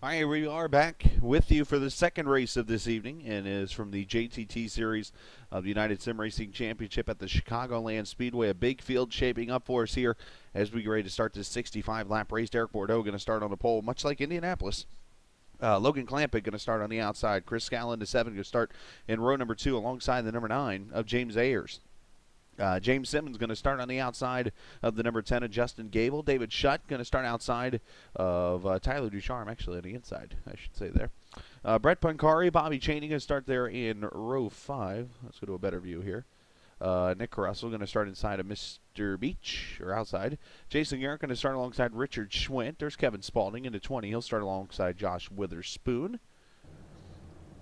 All right, we are back with you for the second race of this evening, and is from the JTT Series of the United Sim Racing Championship at the Chicagoland Speedway. A big field shaping up for us here as we get ready to start this 65-lap race. Derek Bordeaux going to start on the pole, much like Indianapolis. Logan Clampett going to start on the outside. Chris Scallon, the 7, going to start in row number 2 alongside the number 9 of James Ayers. James Simmons going to start on the outside of the number 10 of Justin Gable. David Shutt going to start outside of Tyler Ducharme, actually on the inside, I should say there. Brett Pancari, Bobby Chaney going to start there in row 5. Let's go to a better view here. Nick Carrussell going to start inside of Mr. Beach, or outside. Jason Garrett going to start alongside Richard Schwint. There's Kevin Spalding into 20. He'll start alongside Josh Witherspoon.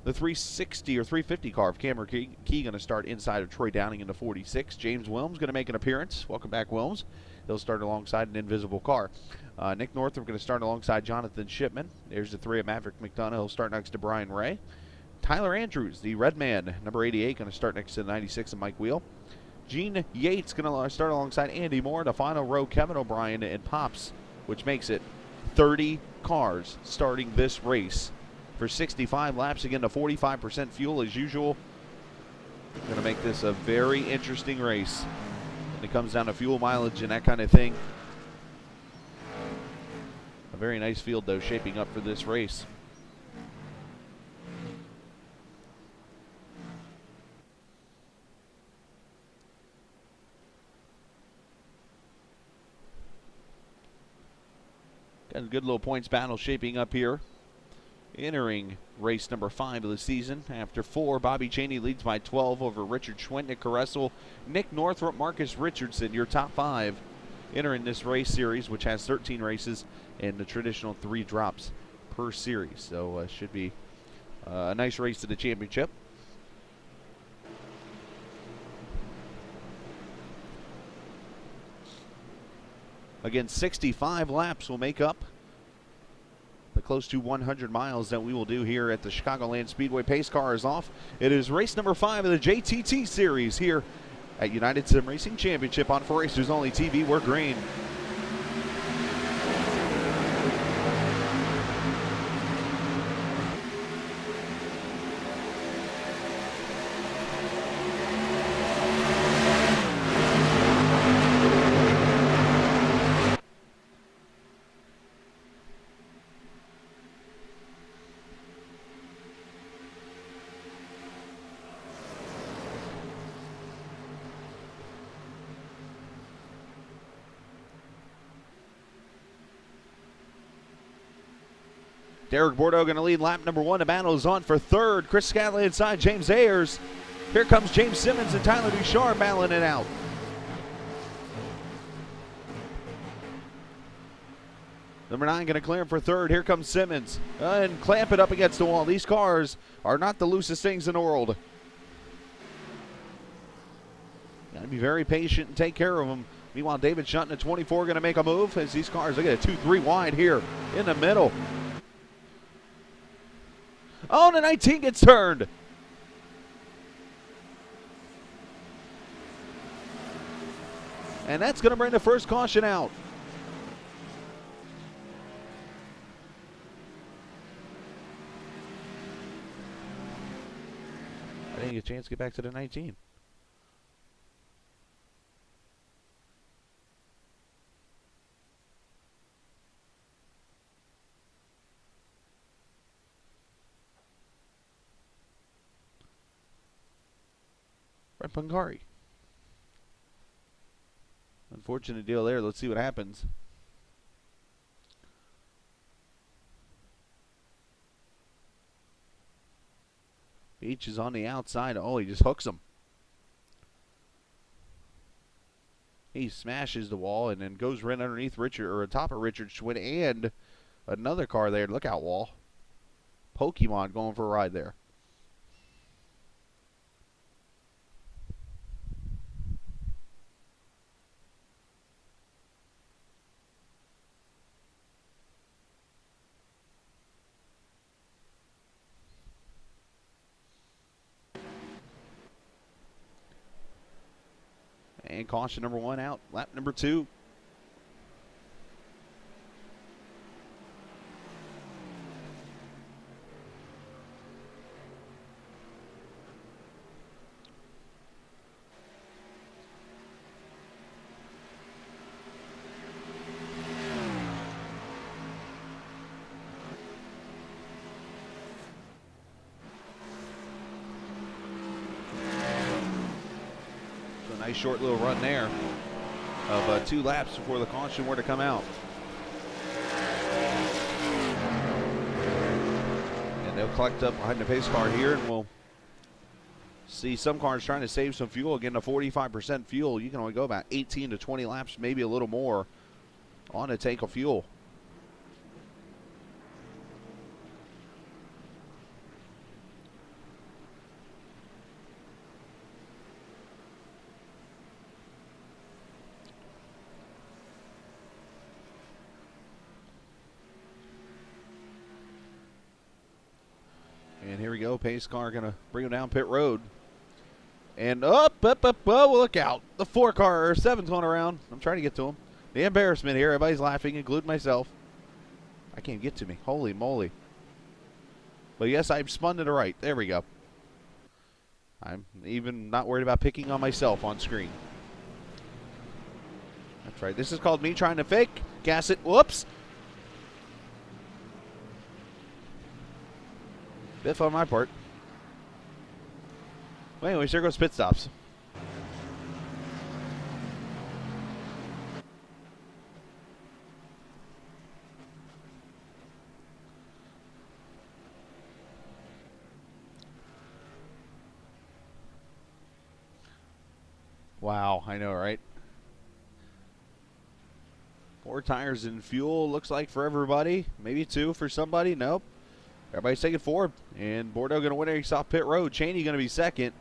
The 360 or 350 car of Cameron Key going to start inside of Troy Downing in the 46. James Wilms going to make an appearance. Welcome back, Wilms. He'll start alongside an invisible car. Nick Northrup going to start alongside Jonathan Shipman. There's the 3 of Maverick McDonough. He'll start next to Brian Ray. Tyler Andrews, the red man, number 88, going to start next to the 96 of Mike Wheel. Gene Yates going to start alongside Andy Moore. The final row, Kevin O'Brien and Pops, which makes it 30 cars starting this race. For 65 laps, again, to 45% fuel as usual. Going to make this a very interesting race when it comes down to fuel mileage and that kind of thing. A very nice field, though, shaping up for this race. Got a good little points battle shaping up here. Entering race number 5 of the season. After 4, Bobby Chaney leads by 12 over Richard Schwint, Nick Carrussell, Nick Northrup, Marcus Richardson. Your top 5 entering this race series, which has 13 races and the traditional 3 drops per series. So should be a nice race to the championship. Again, 65 laps will make up the close to 100 miles that we will do here at the Chicagoland Speedway. Pace car is off. It is race number 5 of the JTT Series here at United Sim Racing Championship on For Racers Only TV. We're green. Derek Bordeaux going to lead lap number 1. The battle is on for 3rd. Chris Scallon inside James Ayers. Here comes James Simmons and Tyler Ducharme battling it out. Number 9 going to clear him for 3rd. Here comes Simmons. And clamp it up against the wall. These cars are not the loosest things in the world. Got to be very patient and take care of them. Meanwhile, David Shutt at 24 going to make a move as these cars, look at it, 2-3 wide here in the middle. Oh, the 19 gets turned. And that's going to bring the first caution out. I didn't get a chance to get back to the 19. Brett Pancari. Unfortunate deal there. Let's see what happens. Beach is on the outside. Oh, he just hooks him. He smashes the wall and then goes right underneath Richard, or atop of Richard Schwinn, and another car there. Look out, wall. Pokemon going for a ride there. And caution number 1 out. Lap number 2. Nice short little run there of 2 laps before the caution were to come out. And they'll collect up behind the pace car here, and we'll see some cars trying to save some fuel. Again, to 45% fuel, you can only go about 18 to 20 laps, maybe a little more, on a tank of fuel. And here we go. Pace car going to bring him down pit road. And up, oh, look out. The 4 car, or 7's going around. I'm trying to get to him. The embarrassment here. Everybody's laughing, including myself. I can't get to me. Holy moly. But yes, I've spun to the right. There we go. I'm even not worried about picking on myself on screen. That's right. This is called me trying to fake. Gas it. Whoops. Biff on my part. Well, anyways, there goes pit stops. Wow, I know, right? 4 tires and fuel, looks like, for everybody. Maybe 2 for somebody. Nope. Everybody's taking 4. And Bordeaux going to win it. He's off pit road. Cheney going to be second.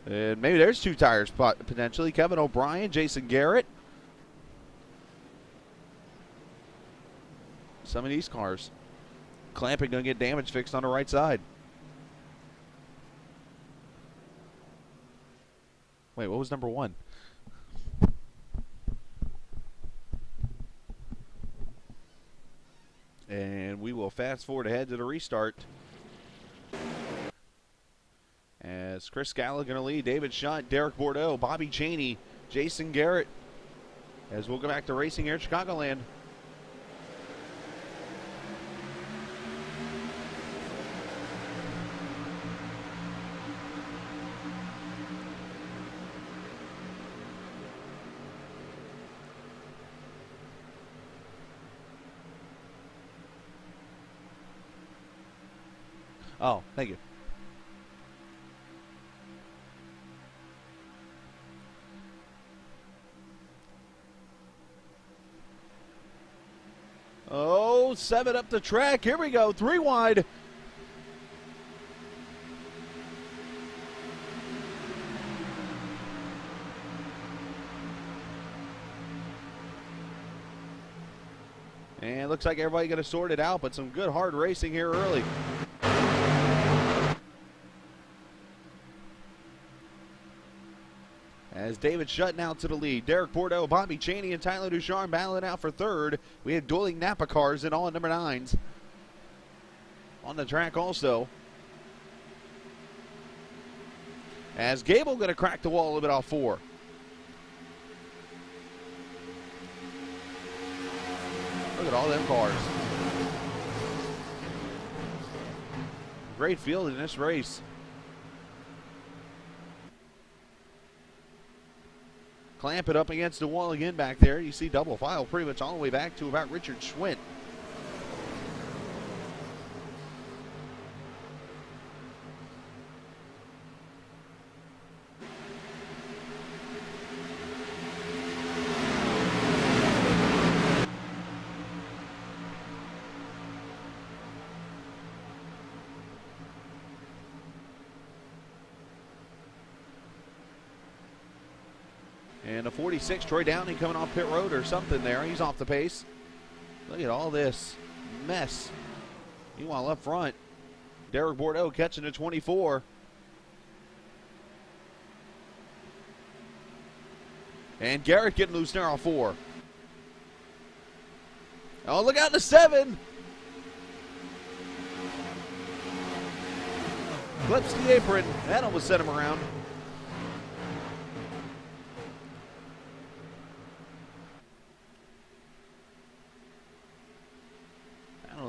And maybe there's 2 tires potentially. Kevin O'Brien, Jason Garrett. Some of these cars. Clamping going to get damage fixed on the right side. Wait, what was number 1? And we will fast forward ahead to the restart. As Chris Scala going to lead, David Shunt, Derek Bordeaux, Bobby Cheney, Jason Garrett. As we'll go back to racing here at Chicagoland. Oh, thank you. Oh, 7 up the track. Here we go. 3 wide. And looks like everybody going to sort it out, but some good hard racing here early. As David Shutt out to the lead. Derek Bordeaux, Bobby Cheney, and Tyler Ducharme battling out for 3rd. We have dueling Napa cars in all number 9s on the track also. As Gable going to crack the wall a little bit off 4. Look at all them cars. Great field in this race. Clamp it up against the wall again back there. You see double file pretty much all the way back to about Richard Schwint. And a 46, Troy Downey coming off pit road or something there. He's off the pace. Look at all this mess. Meanwhile, up front, Derek Bordeaux catching a 24. And Garrett getting loose there on 4. Oh, look out, the 7. Clips the apron. That almost set him around.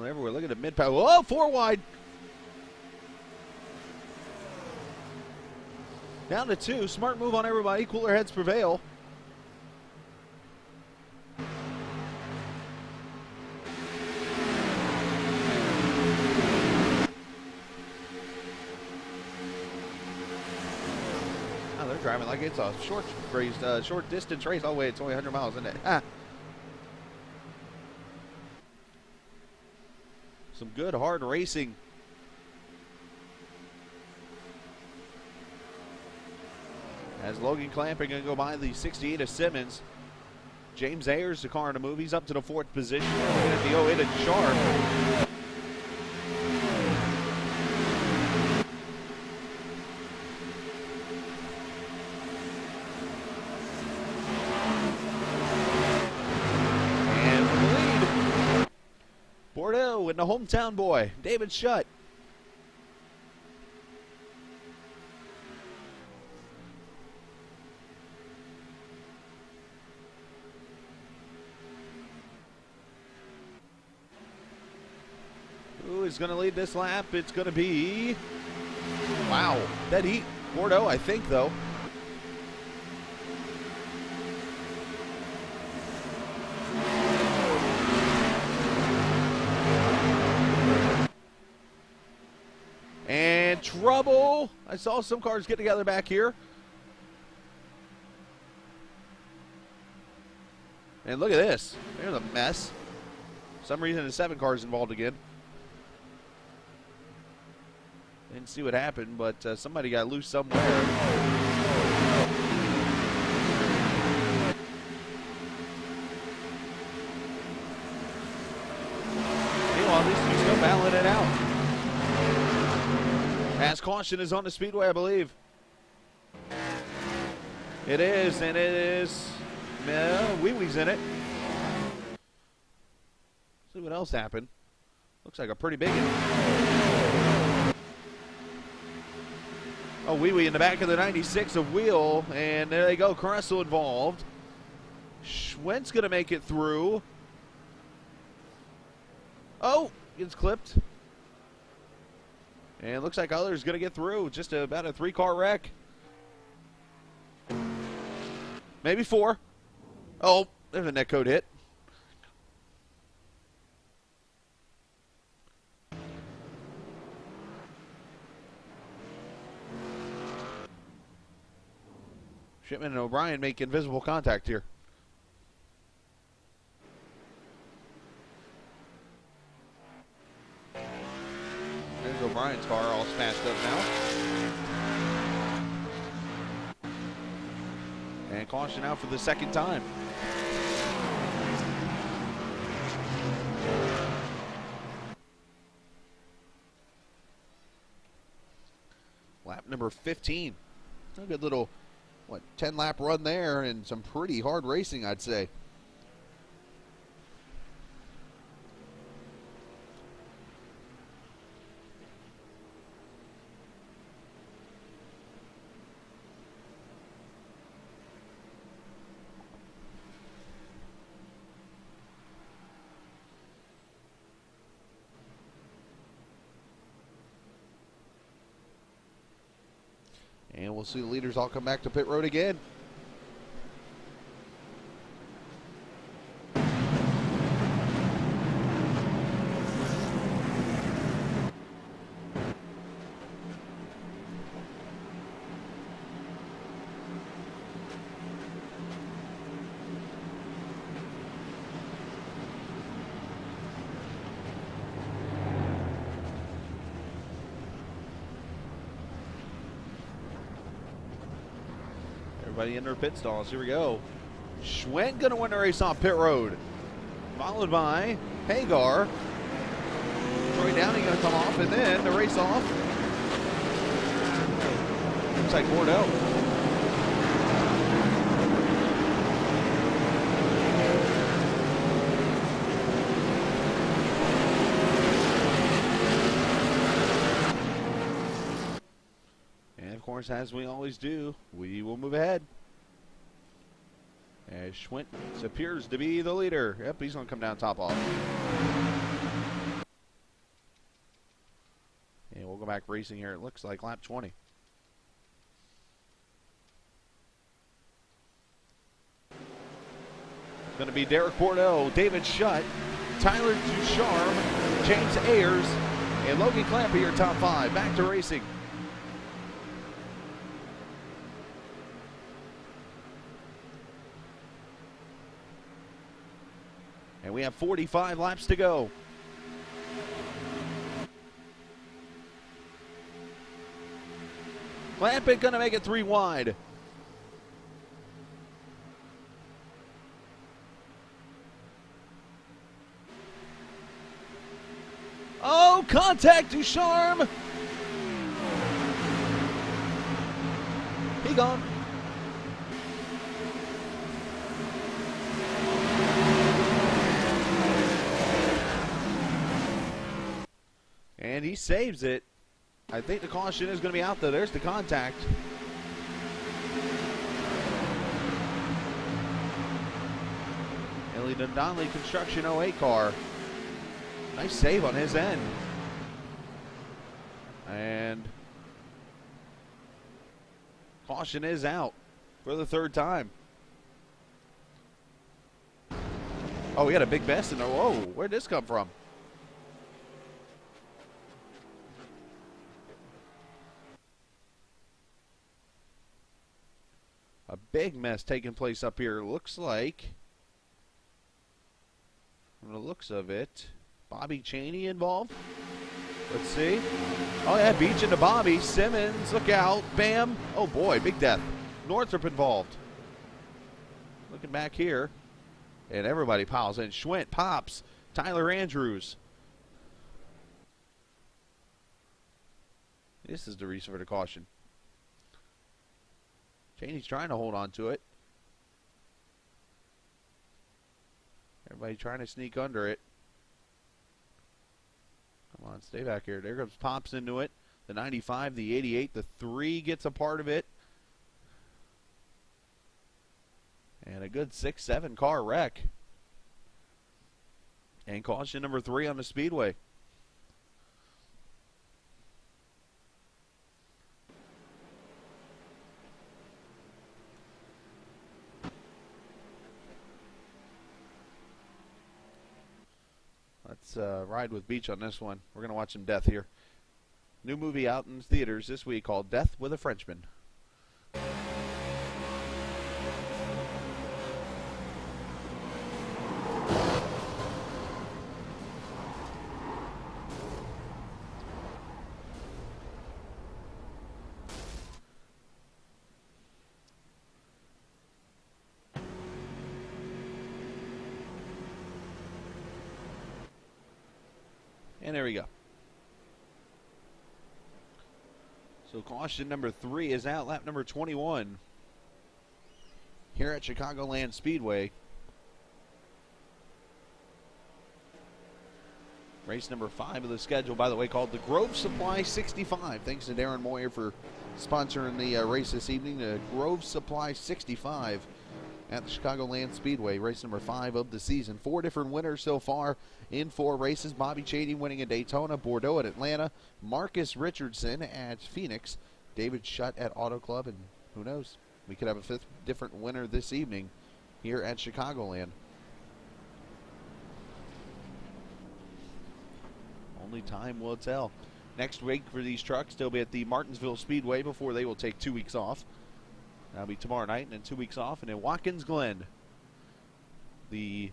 Everywhere. Look at the mid-power. Oh, 4 wide. Down to 2. Smart move on everybody. Cooler heads prevail. Oh, they're driving like it's a short race, short distance race. Oh wait, it's only 100 miles, isn't it? Ah. Some good hard racing. As Logan Clamping going to go by the 68 of Simmons. James Ayers, the car in the move. He's up to the 4th position. Looking at the 08 of Sharp. And for the lead, Bordeaux and the hometown boy, David Schutt. Who is going to lead this lap? It's going to be, wow, dead heat. Bordeaux, I think, though. And trouble. I saw some cars get together back here. And look at this. There's a mess. For some reason, the 7 cars involved again. Didn't see what happened, but somebody got loose somewhere. Meanwhile, these two still battling it out. As caution is on the speedway, I believe. It is, and it is. Wee Wee's in it. See what else happened. Looks like a pretty big one. Oh, Wee Wee in the back of the 96 of Wheel, and there they go. Caressel involved. Schwent's going to make it through. Oh, gets clipped. And looks like others going to get through. Just about a 3-car wreck. Maybe 4. Oh, there's a netcode hit. Shipman and O'Brien make invisible contact here. There's O'Brien's car all smashed up now. And caution out for the 2nd time. Lap number 15. A good little, 10-lap run there, and some pretty hard racing, I'd say. And we'll see the leaders all come back to pit road again. Everybody in their pit stalls. Here we go. Schwent going to win the race on pit road. Followed by Hagar. Troy Downing going to come off, and then the race off. Looks like Bordeaux. And of course, as we always do, we will move ahead. As Schwent appears to be the leader. Yep, he's going to come down top off. And we'll go back racing here. It looks like lap 20. Going to be Derek Bordeaux, David Shutt, Tyler Ducharme, James Ayers, and Logan Clamp are your top 5. Back to racing. And we have 45 laps to go. Clampett going to make it 3 wide. Oh, contact, Ducharme. He gone. And he saves it. I think the caution is going to be out there. There's the contact. Ellie Donnelly Construction 08 car. Nice save on his end. And caution is out for the 3rd time. Oh, we had a big mess in there. Whoa, where'd this come from? A big mess taking place up here. Looks like, from the looks of it, Bobby Cheney involved. Let's see. Oh, yeah, Beach into Bobby. Simmons, look out. Bam. Oh, boy, big death. Northrop involved. Looking back here. And everybody piles in. Schwint pops. Tyler Andrews. This is the reason for the caution. Cheney's trying to hold on to it. Everybody trying to sneak under it. Come on, stay back here. There comes Pops into it. The 95, the 88, the 3 gets a part of it. And a good 6-7 car wreck. And caution number 3 on the speedway. Let's ride with Beach on this one. We're going to watch some death here. New movie out in theaters this week called Death with a Frenchman. And there we go. So caution number 3 is out, lap number 21 here at Chicagoland Speedway. Race number 5 of the schedule, by the way, called the Grove Supply 65. Thanks to Darren Moyer for sponsoring the race this evening. The Grove Supply 65 at the Chicagoland Speedway. Race number 5 of the season. 4 different winners so far in 4 races. Bobby Cheney winning at Daytona, Bordeaux at Atlanta, Marcus Richardson at Phoenix, David Shutt at Auto Club, and who knows, we could have a 5th different winner this evening here at Chicagoland. Only time will tell. Next week for these trucks, they'll be at the Martinsville Speedway before they will take 2 weeks off. That'll be tomorrow night and then 2 weeks off. And in Watkins Glen, the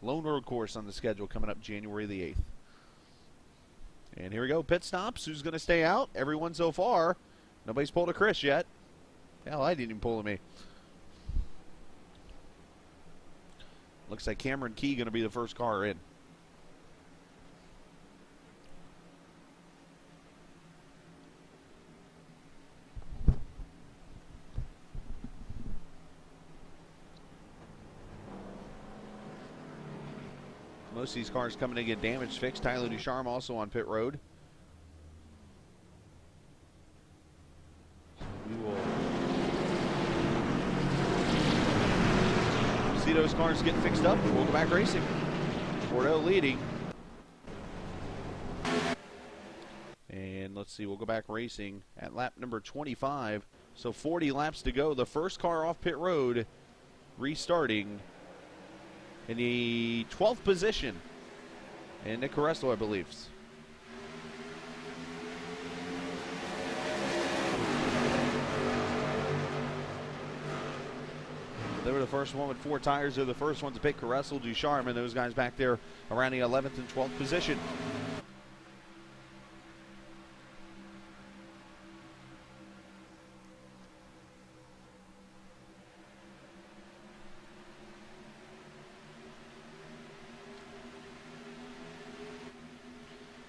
Lone Road course on the schedule coming up January the 8th. And here we go, pit stops. Who's going to stay out? Everyone so far. Nobody's pulled a Chris yet. Hell, I didn't even pull a me. Looks like Cameron Key going to be the first car in. Most of these cars coming to get damage fixed. Tyler Ducharme also on pit road. We will see those cars get fixed up, and we'll go back racing. Bordeaux leading. And let's see, we'll go back racing at lap number 25. So 40 laps to go. The first car off pit road restarting in the 12th position. And Nick Carresto, I believe. They were the first one with 4 tires. They're the first one to pick Carresto, Ducharme, and those guys back there around the 11th and 12th position.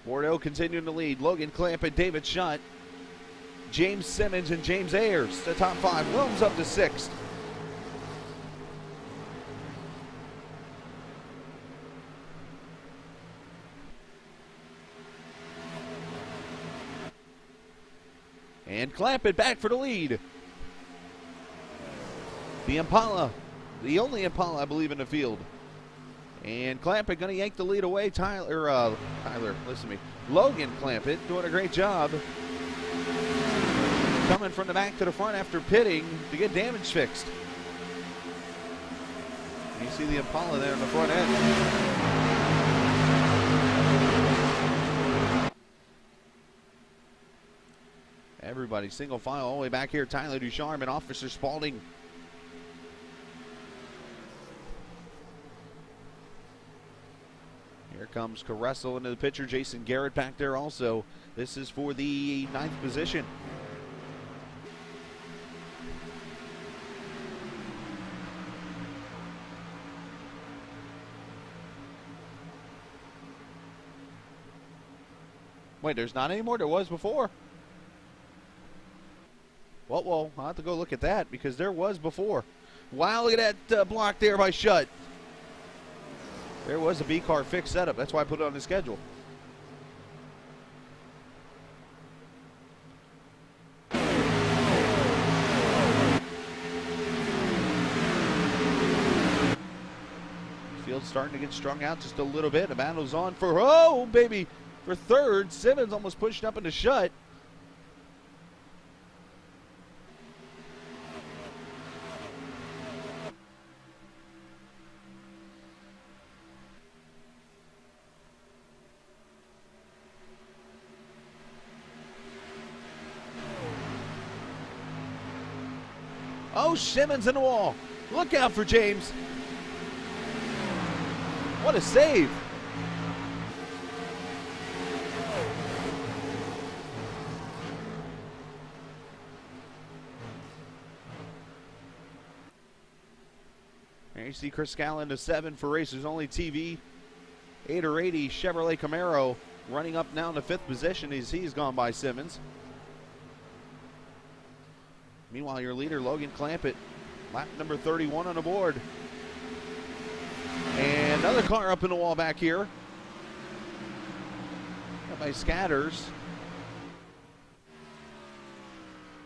Bordeaux continuing to lead. Logan Clampett, David Shutt, James Simmons, and James Ayers, the top 5. Wilms up to 6th. And Clampett back for the lead. The Impala, the only Impala, I believe, in the field. And Clampett going to yank the lead away. Listen to me. Logan Clampett doing a great job. Coming from the back to the front after pitting to get damage fixed. You see the Impala there in the front end. Everybody single file all the way back here. Tyler Ducharme and Officer Spalding. Here comes Carresto into the picture. Jason Garrett back there also. This is for the 9th position. Wait, there's not any more? There was before. Well, I'll have to go look at that because there was before. Wow, look at that block there by Shutt. There was a B-car fixed setup. That's why I put it on the schedule. Field's starting to get strung out just a little bit. The battle's on for, for 3rd. Simmons almost pushed up into Shutt. Oh, Simmons in the wall. Look out for James. What a save. There you see Chris Scallon to 7 for Racers Only TV. 8 or 80 Chevrolet Camaro running up now in the 5th position as he's gone by Simmons. Meanwhile, your leader, Logan Clampett, lap number 31 on the board. And another car up in the wall back here. Got by Scatters.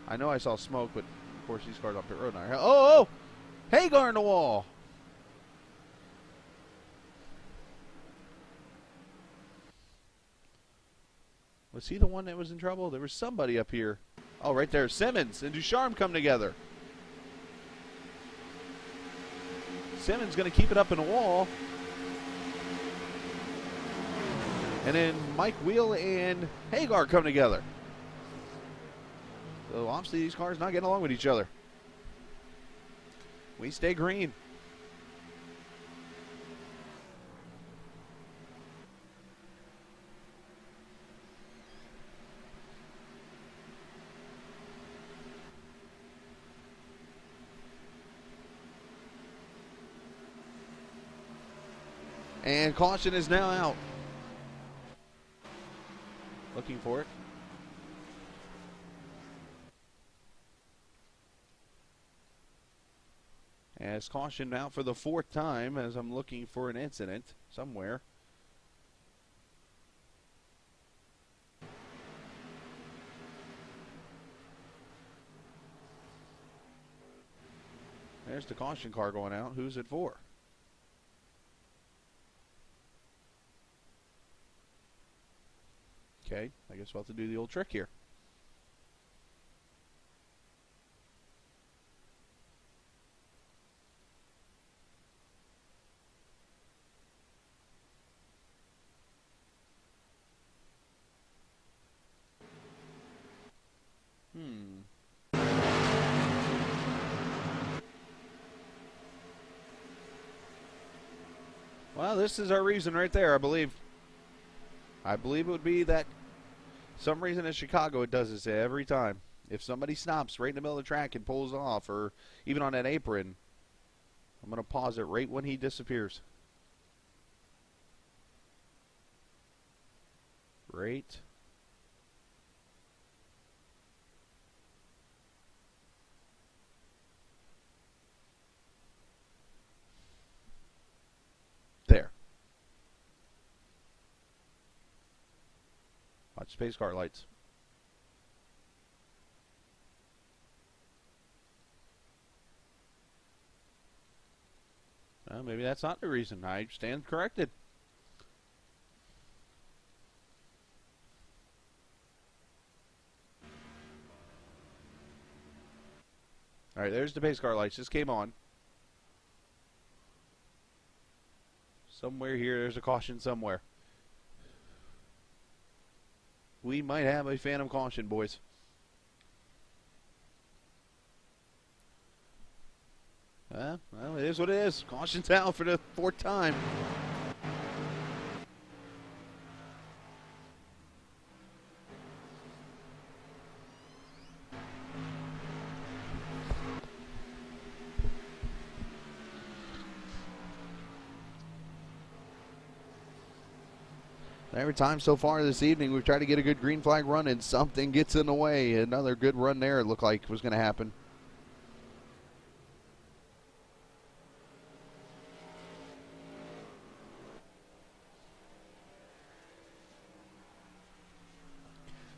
I know I saw smoke, but of course these cars off the road now. Oh! Hagar in the wall. Was he the one that was in trouble? There was somebody up here. Oh, right there. Simmons and Ducharme come together. Simmons going to keep it up in the wall. And then Mike Wheel and Hagar come together. So obviously these cars not getting along with each other. We stay green. And caution is now out. Looking for it. As caution out for the 4th time as I'm looking for an incident somewhere. There's the caution car going out. Who's it for? Okay, I guess we'll have to do the old trick here. Well, this is our reason right there, I believe. I believe it would be that some reason in Chicago it does this every time. If somebody stops right in the middle of the track and pulls off, or even on that apron, I'm going to pause it right when he disappears. Right. There. Watch space car lights. Well, maybe that's not the reason. I stand corrected. All right, there's the pace car lights. Just came on. Somewhere here, there's a caution somewhere. We might have a phantom caution, boys. Well, it is what it is. Caution's out for the 4th time. Every time so far this evening, we've tried to get a good green flag run, and something gets in the way. Another good run there, it looked like was going to happen.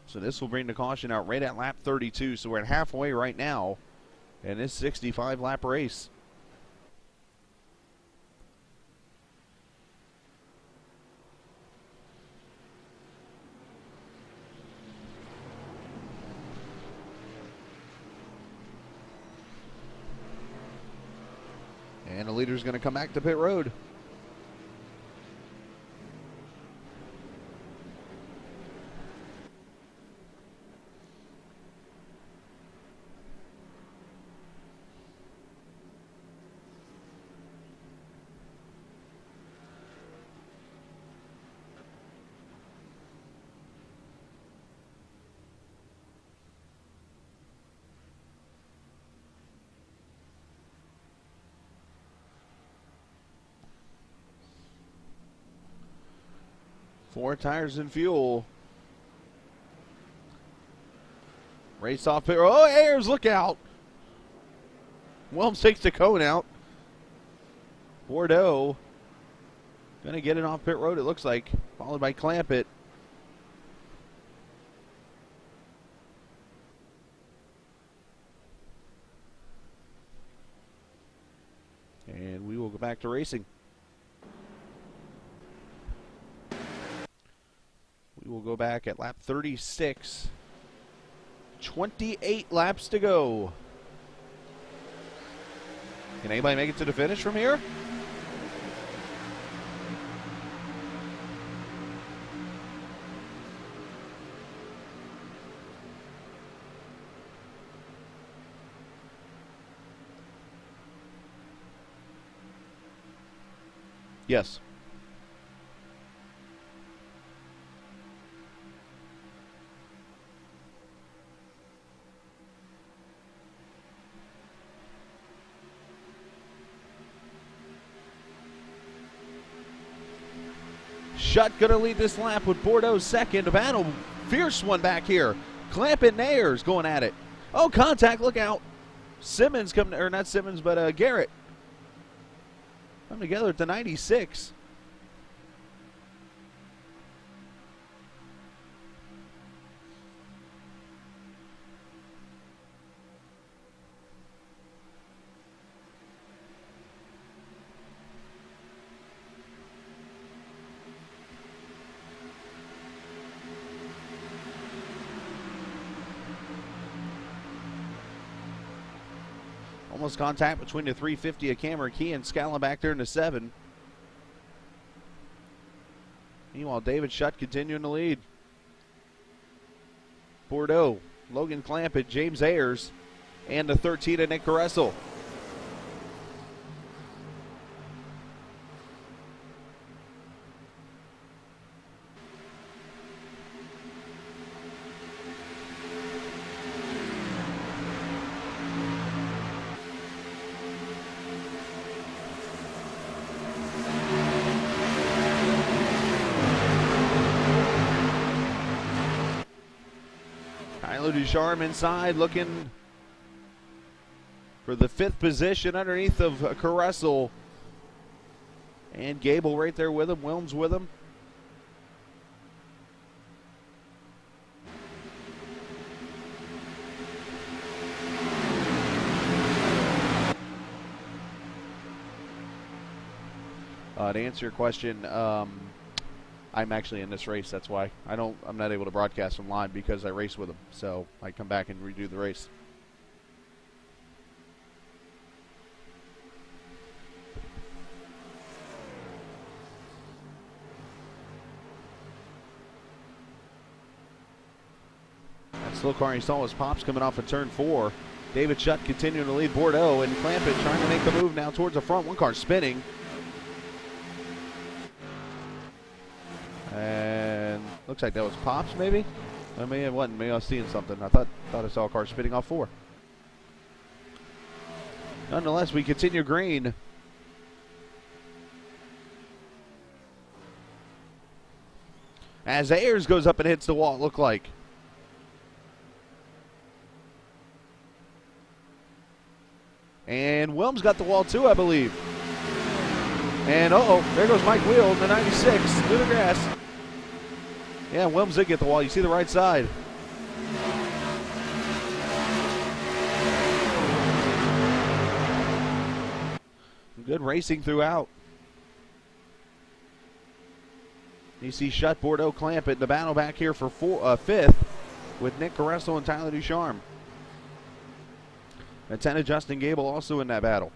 So this will bring the caution out right at lap 32. So we're at halfway right now in this 65-lap race. And the leader's going to come back to pit road. Four tires and fuel. Race off pit road. Oh, Ayers, look out. Wilms takes the cone out. Bordeaux going to get it off pit road, it looks like. Followed by Clampett. And we will go back to racing. We will go back at lap 36. 28 laps to go. Can anybody make it to the finish from here? Yes. Schutt going to lead this lap with Bordeaux second. A battle, fierce one back here. Clampett and Ayers going at it. Oh, contact, look out. Simmons coming, or not Simmons, but Garrett. Come together at the 96. Almost contact between the 350 of Cameron Key and Scallon back there in the 7. Meanwhile, David Schutt continuing to lead. Bordeaux, Logan Clampett, James Ayers, and the 13 of Nick Caressel. Tyler Ducharme inside looking for the 5th position underneath of Caressel. And Gable right there with him. Wilms with him. To answer your question, I'm actually in this race. That's why I'm not able to broadcast them live because I race with them. So I come back and redo the race. That slow car you saw was Pops coming off of turn 4. David Shutt continuing to lead Bordeaux, and Clampett trying to make the move now towards the front. One car spinning. And looks like that was Pops, maybe? I mean, it wasn't. Maybe I was seeing something. I thought I saw a car spinning off 4. Nonetheless, we continue green. As Ayers goes up and hits the wall, it looked like. And Wilms got the wall too, I believe. And there goes Mike Wheel in the 96 through the grass. Yeah, Wilms did get the wall. You see the right side. Good racing throughout. You see Shutt, Bordeaux, Clampett. The battle back here for 5th with Nick Caressel and Tyler Ducharme. Lieutenant Justin Gable also in that battle.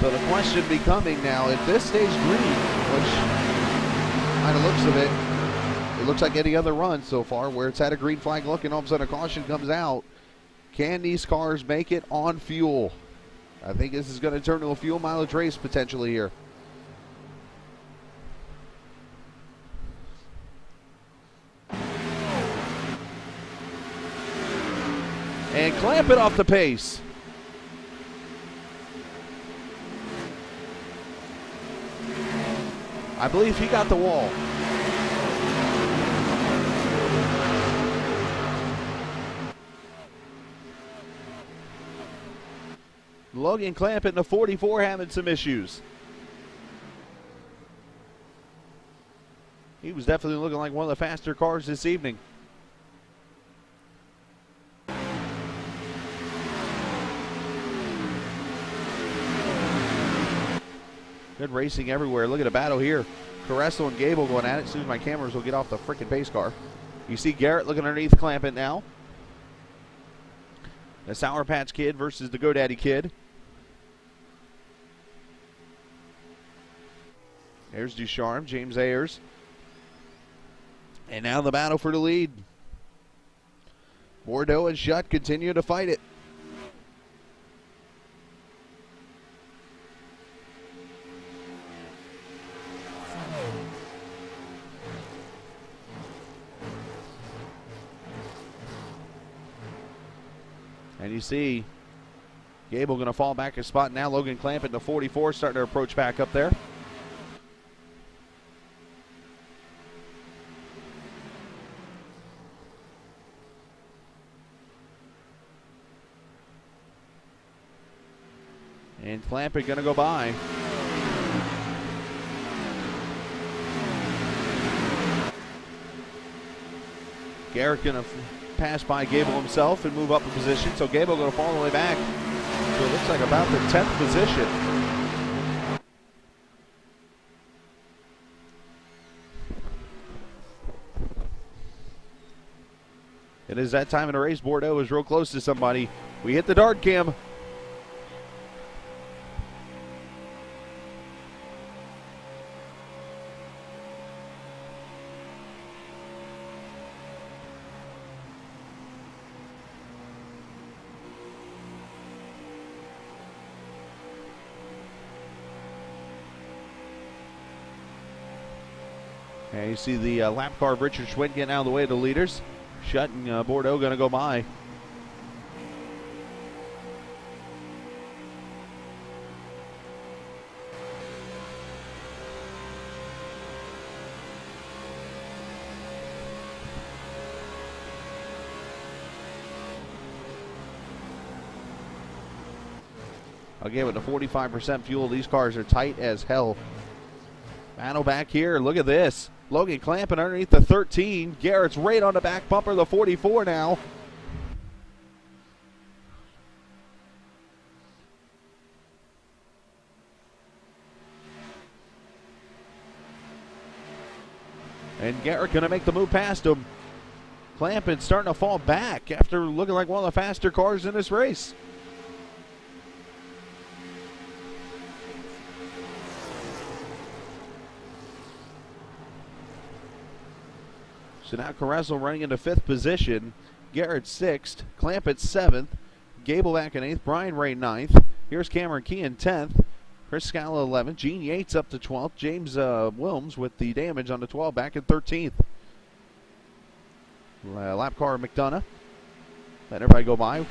So the question becoming now, at this stage green, which by the looks of it looks like any other run so far where it's had a green flag look and all of a sudden a caution comes out. Can these cars make it on fuel? I think this is going to turn to a fuel mileage race potentially here. And Clampett off the pace. I believe he got the wall. Logan Clampett in the 44 having some issues. He was definitely looking like one of the faster cars this evening. Good racing everywhere. Look at the battle here. Caressel and Gable going at it. As soon as my cameras will get off the freaking pace car. You see Garrett looking underneath Clampett now. The Sour Patch Kid versus the GoDaddy Kid. There's Ducharme, James Ayers. And now the battle for the lead. Bordeaux and Shutt continue to fight it. And you see Gable going to fall back a spot now. Logan Clampett in the 44 starting to approach back up there. And Clampett going to go by. Garrett going to pass by Gable himself and move up a position. So Gable going to fall all the way back. So it looks like about the 10th position. It is that time in the race. Bordeaux is real close to somebody. We hit the dart cam. And you see the lap car of Richard Schwinn getting out of the way of the leaders. Shutt and Bordeaux going to go by. Again, with the 45% fuel, these cars are tight as hell. Battle back here. Look at this. Logan clamping underneath the 13. Garrett's right on the back bumper, the 44 now. And Garrett going to make the move past him. Clamping starting to fall back after looking like one of the faster cars in this race. So now Carrezzo running into 5th position. Garrett 6th. Clampett 7th. Gable back in 8th. Brian Ray 9th. Here's Cameron Key in 10th. Chris Scala 11th. Gene Yates up to 12th. James Wilms with the damage on the 12 back in 13th. Lap car McDonough. Let everybody go by.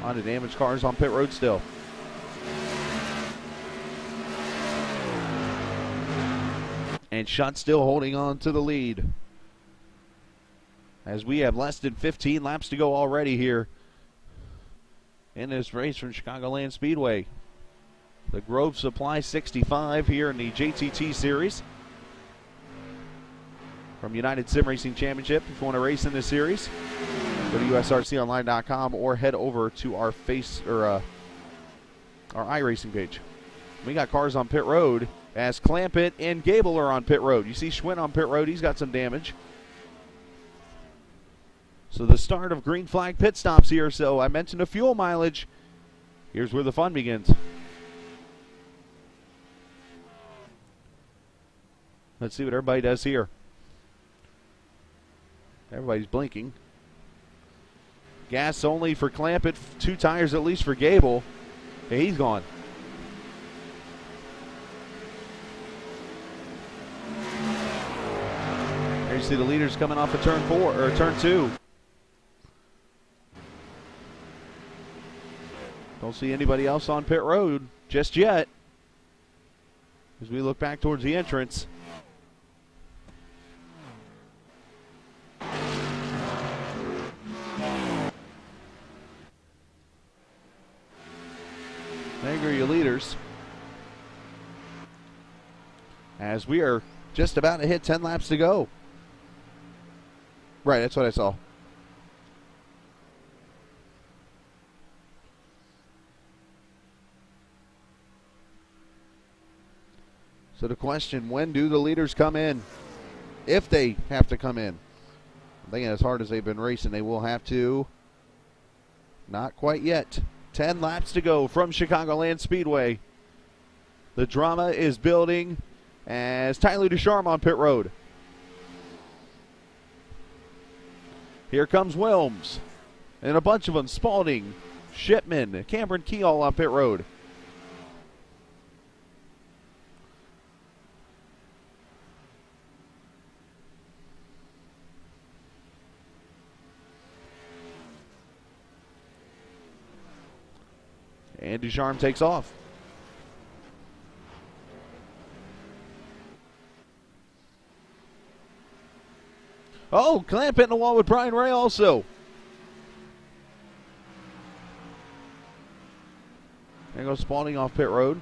A lot of damaged cars on pit road still. And Schutt still holding on to the lead. As we have less than 15 laps to go already here in this race from Chicagoland Speedway. The Grove Supply 65 here in the JTT Series. From United Sim Racing Championship. If you want to race in this series, go to USRConline.com or head over to our our iRacing page. We got cars on pit road as Clampett and Gable are on pit road. You see Schwinn on pit road. He's got some damage. So the start of green flag pit stops here. So I mentioned the fuel mileage. Here's where the fun begins. Let's see what everybody does here. Everybody's blinking. Gas only for Clampett. 2 tires at least for Gable. Hey, he's gone. There you see the leaders coming off of turn 2. Don't see anybody else on pit road just yet. As we look back towards the entrance. There go your leaders. As we are just about to hit 10 laps to go. Right, that's what I saw. So the question, when do the leaders come in? If they have to come in. I'm thinking as hard as they've been racing, they will have to. Not quite yet. 10 laps to go from Chicagoland Speedway. The drama is building as Tyler Ducharme on pit road. Here comes Wilms. And a bunch of them. Spalding, Shipman, Cameron Key all on pit road. And Ducharme takes off. Oh, Clamp hitting the wall with Brian Ray also. There goes Spalding off pit road.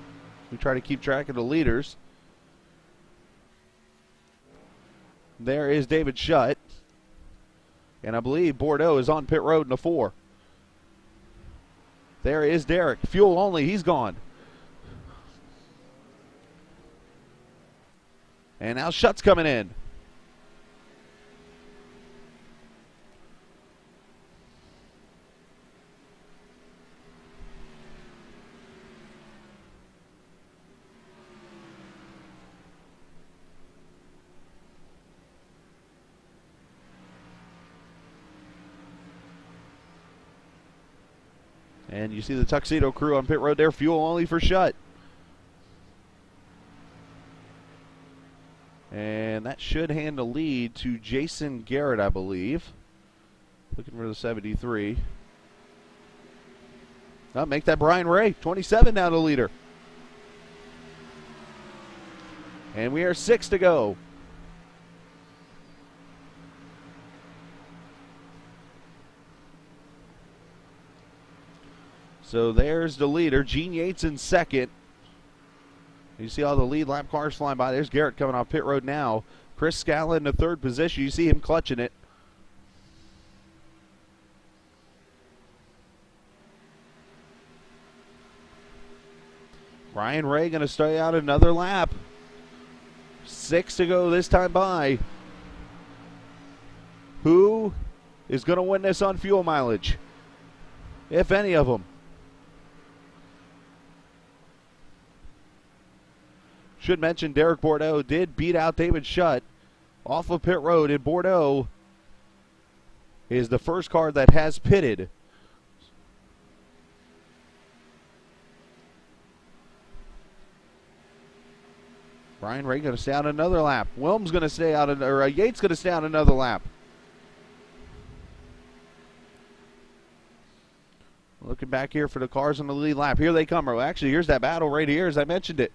We try to keep track of the leaders. There is David Schutt. And I believe Bordeaux is on pit road in the 4. There is Derek. Fuel only. He's gone. And now Schutt's coming in. And you see the Tuxedo crew on pit road there. Fuel only for Schutt. And that should hand the lead to Jason Garrett, I believe. Looking for the 73. Oh, make that Brian Ray. 27 now the leader. And we are 6 to go. So there's the leader, Gene Yates in second. You see all the lead lap cars flying by. There's Garrett coming off pit road now. Chris Scala in the third position. You see him clutching it. Brian Ray going to stay out another lap. 6 to go this time by. Who is going to win this on fuel mileage? If any of them. Should mention Derek Bordeaux did beat out David Shutt off of pit road, and Bordeaux is the first car that has pitted. Brian Ray going to stay out another lap. Wilm's going to stay out, or Yates going to stay out another lap. Looking back here for the cars on the lead lap. Here they come. Actually, here's that battle right here, as I mentioned it.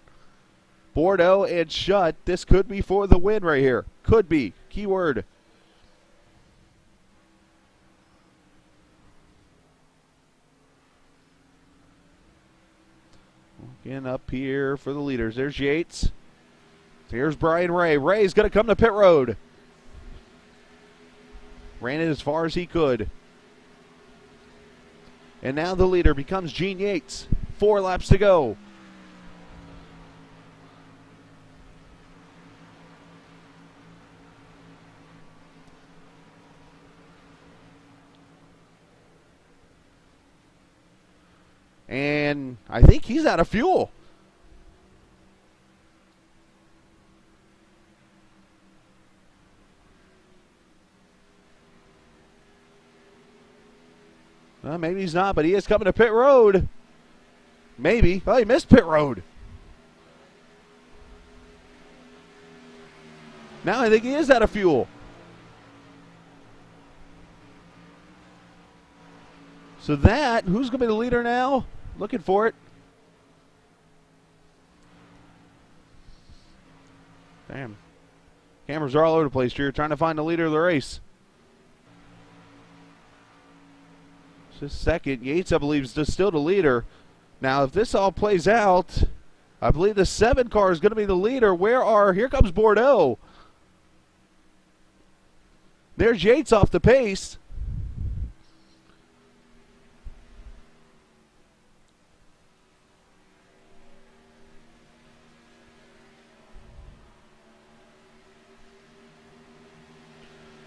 Bordeaux and Shutt. This could be for the win right here. Could be. Keyword. Again, up here for the leaders. There's Yates. Here's Brian Ray. Ray's going to come to pit road. Ran it as far as he could. And now the leader becomes Gene Yates. 4 laps to go. And I think he's out of fuel. Well, maybe he's not, but he is coming to pit road. Maybe. Oh, he missed pit road. Now I think he is out of fuel. So that, who's going to be the leader now? Looking for it. Damn. Cameras are all over the place here, trying to find the leader of the race. Just second. Yates, I believe, is still the leader. Now, if this all plays out, I believe the 7 car is going to be the leader. Here comes Bordeaux. There's Yates off the pace.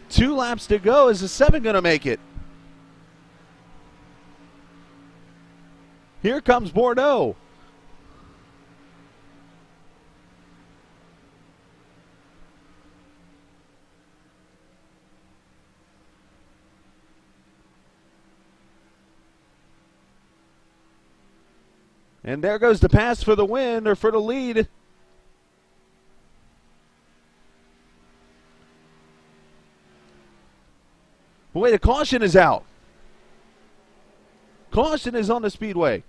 Two laps to go. Is the 7 going to make it? Here comes Bordeaux. And there goes the pass for the win, or for the lead. Wait, the caution is out. Caution is on the speedway.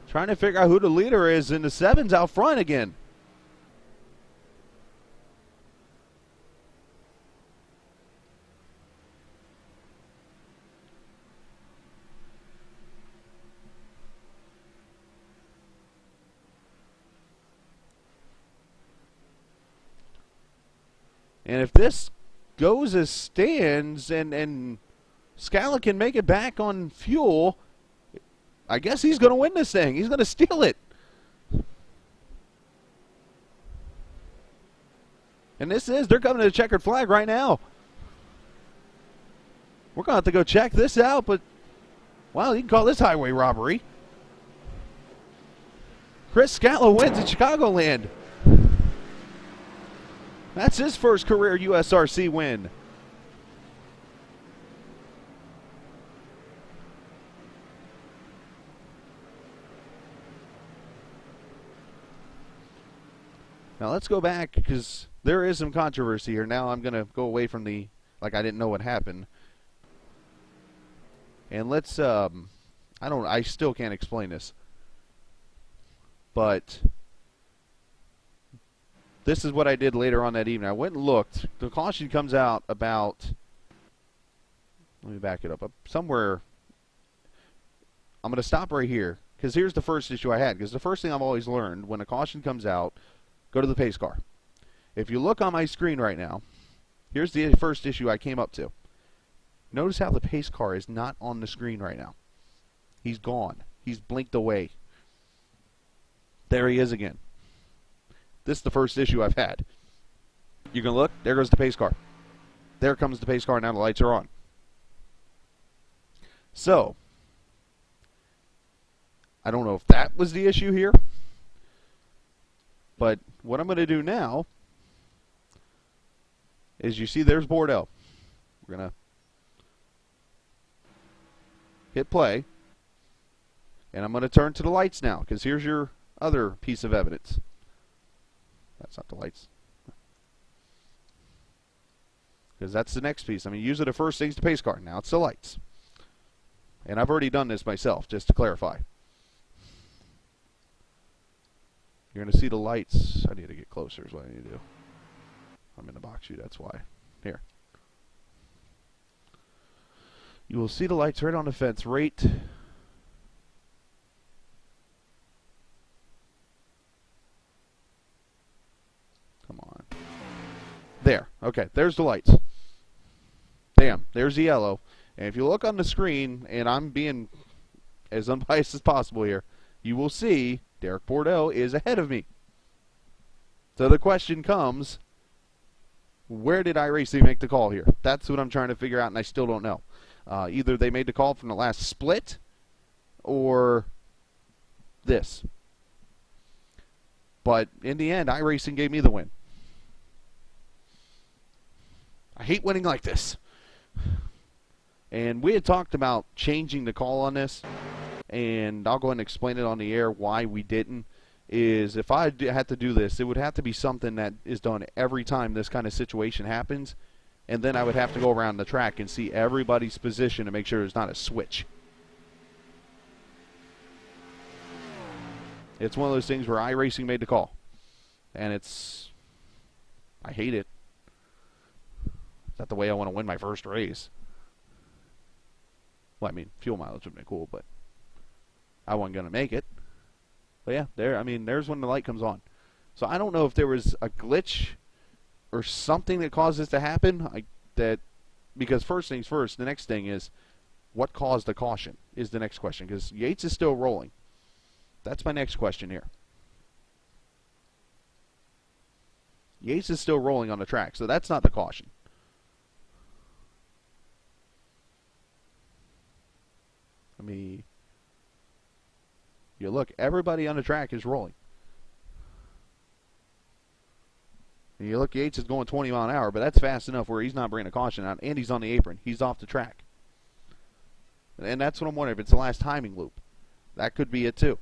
Trying to figure out who the leader is, and the 7's out front again. And if this goes as stands and Scala can make it back on fuel, I guess he's going to win this thing. He's going to steal it. And they're coming to the checkered flag right now. We're going to have to go check this out, but, well, you can call this highway robbery. Chris Scala wins at Chicagoland. That's his first career USRC win. Now let's go back, because there is some controversy here. Now I'm going to go away from I didn't know what happened. And let's, I still can't explain this. But this is what I did later on that evening. I went and looked. The caution comes out about, let me back it up somewhere. I'm going to stop right here, because here's the first issue I had. Because the first thing I've always learned, when a caution comes out, go to the pace car. If you look on my screen right now, here's the first issue I came up to. Notice how the pace car is not on the screen right now. He's gone. He's blinked away. There he is again. This is the first issue I've had. You can look. There goes the pace car. There comes the pace car. Now the lights are on. So, I don't know if that was the issue here. But what I'm going to do now is, you see there's Bordeaux. We're going to hit play. And I'm going to turn to the lights now, because here's your other piece of evidence. That's not the lights. Because that's the next piece. I mean, usually the first thing's the pace car. Now it's the lights. And I've already done this myself, just to clarify. You're going to see the lights. I need to get closer is what I need to do. I'm in the box shoot, that's why. Here. You will see the lights right on the fence, right. Come on. There. Okay, there's the lights. Bam. There's the yellow. And if you look on the screen, and I'm being as unbiased as possible here, you will see Derek Bordeaux is ahead of me. So the question comes, where did iRacing make the call here? That's what I'm trying to figure out, and I still don't know. Either they made the call from the last split, or this. But in the end, iRacing gave me the win. I hate winning like this. And we had talked about changing the call on this, and I'll go ahead and explain it on the air why we didn't. Is if I had to do this, it would have to be something that is done every time this kind of situation happens, and then I would have to go around the track and see everybody's position to make sure there's not a switch. It's one of those things where iRacing made the call, and I hate it. It's not the way I want to win my first race. Well, I mean, fuel mileage would have been cool, but I wasn't going to make it. But yeah, there's when the light comes on. So I don't know if there was a glitch or something that caused this to happen. Because first things first, the next thing is, what caused the caution is the next question, because Yates is still rolling. That's my next question here. Yates is still rolling on the track, so that's not the caution. You look, everybody on the track is rolling. And you look, Yates is going 20 mile an hour, but that's fast enough where he's not bringing a caution out, and he's on the apron. He's off the track. And that's what I'm wondering, if it's the last timing loop. That could be it too.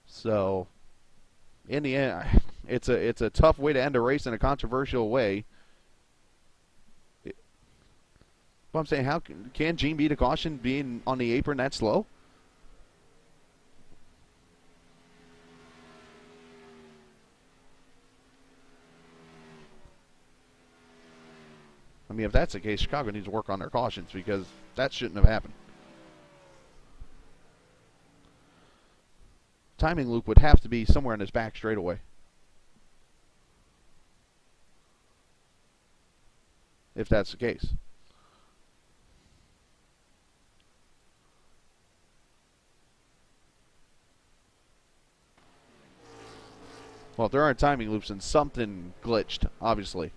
So, in the end, it's a tough way to end a race in a controversial way. But I'm saying, how can Gene beat a caution being on the apron that slow? I mean, if that's the case, Chicago needs to work on their cautions, because that shouldn't have happened. Timing loop would have to be somewhere in his back straightaway. If that's the case. Well, if there aren't timing loops, then something glitched, obviously.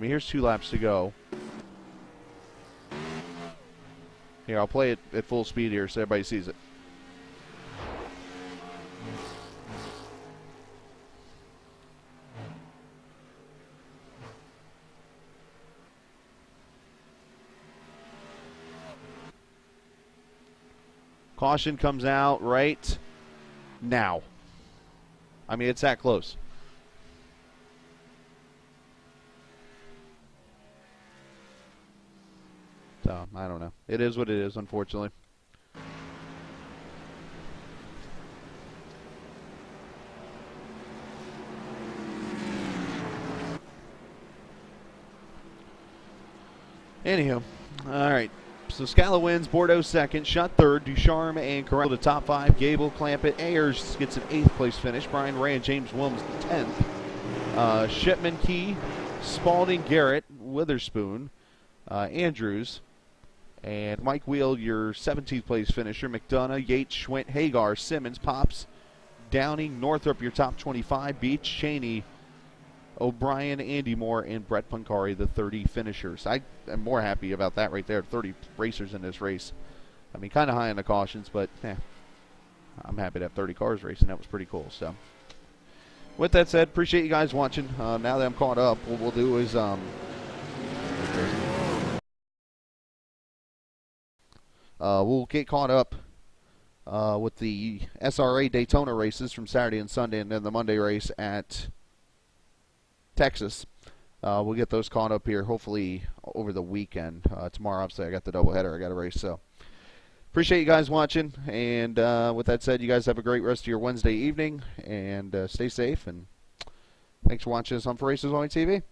Here's 2 laps to go. Here, I'll play it at full speed here so everybody sees it. Caution comes out right now. I mean, it's that close. So So, I don't know. It is what it is, unfortunately. Anywho, all right. So Scala wins, Bordeaux second, Shot third, Ducharme and Corral to top 5. Gable, Clampett, Ayers gets an 8th place finish. Brian Ray and James Williams 10th. Shipman, Key, Spalding, Garrett, Witherspoon, Andrews, and Mike Wheel, your 17th place finisher. McDonough, Yates, Schwint, Hagar, Simmons, Pops, Downing, Northrup, your top 25. Beach, Cheney, O'Brien, Andy Moore, and Brett Pancari, the 30 finishers. I am more happy about that right there. 30 racers in this race. I mean, kind of high on the cautions, but I'm happy to have 30 cars racing. That was pretty cool. So, with that said, appreciate you guys watching. Now that I'm caught up, what we'll do is we'll get caught up with the SRA Daytona races from Saturday and Sunday, and then the Monday race at Texas. We'll get those caught up here hopefully over the weekend. Tomorrow, obviously, I got the doubleheader I got to race. So appreciate you guys watching. And with that said, you guys have a great rest of your Wednesday evening. And stay safe. And thanks for watching us on For Races Only TV.